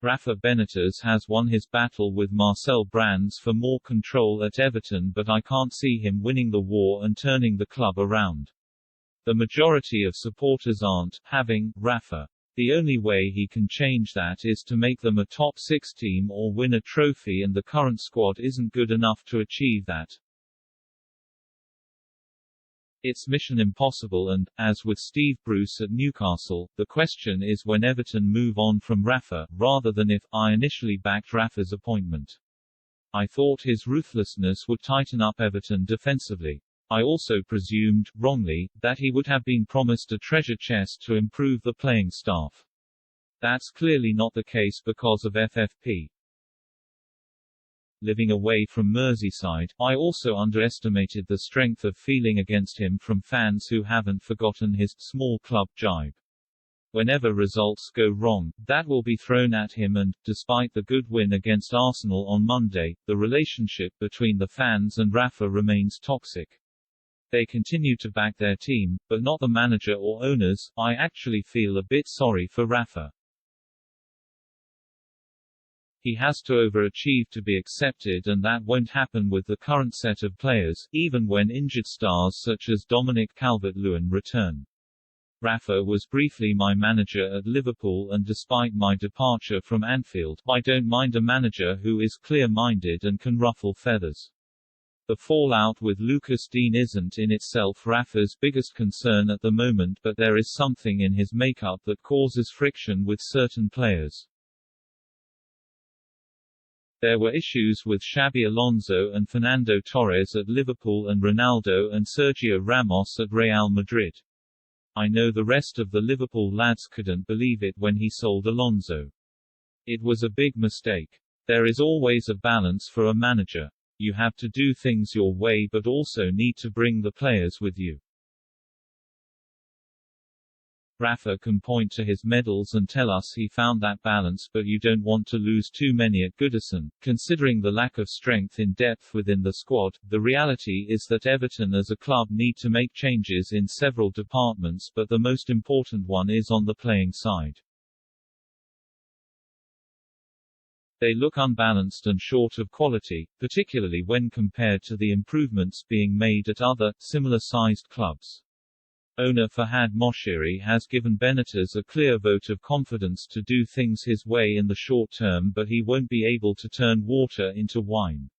Rafa Benitez has won his battle with Marcel Brands for more control at Everton, but I can't see him winning the war and turning the club around. The majority of supporters aren't having Rafa. The only way he can change that is to make them a top 6 team or win a trophy, and the current squad isn't good enough to achieve that. It's mission impossible and, as with Steve Bruce at Newcastle, the question is when Everton move on from Rafa, rather than if. I initially backed Rafa's appointment. I thought his ruthlessness would tighten up Everton defensively. I also presumed, wrongly, that he would have been promised a treasure chest to improve the playing staff. That's clearly not the case because of FFP. Living away from Merseyside, I also underestimated the strength of feeling against him from fans who haven't forgotten his small club jibe. Whenever results go wrong, that will be thrown at him, and, despite the good win against Arsenal on Monday, the relationship between the fans and Rafa remains toxic. They continue to back their team, but not the manager or owners. I actually feel a bit sorry for Rafa. He has to overachieve to be accepted, and that won't happen with the current set of players, even when injured stars such as Dominic Calvert-Lewin return. Rafa was briefly my manager at Liverpool, and despite my departure from Anfield, I don't mind a manager who is clear-minded and can ruffle feathers. The fallout with Lucas Digne isn't in itself Rafa's biggest concern at the moment, but there is something in his makeup that causes friction with certain players. There were issues with Xabi Alonso and Fernando Torres at Liverpool, and Ronaldo and Sergio Ramos at Real Madrid. I know the rest of the Liverpool lads couldn't believe it when he sold Alonso. It was a big mistake. There is always a balance for a manager. You have to do things your way but also need to bring the players with you. Rafa can point to his medals and tell us he found that balance, but you don't want to lose too many at Goodison. Considering the lack of strength in depth within the squad, the reality is that Everton as a club need to make changes in several departments, but the most important one is on the playing side. They look unbalanced and short of quality, particularly when compared to the improvements being made at other, similar-sized clubs. Owner Fahad Moshiri has given Benitez a clear vote of confidence to do things his way in the short term, but he won't be able to turn water into wine.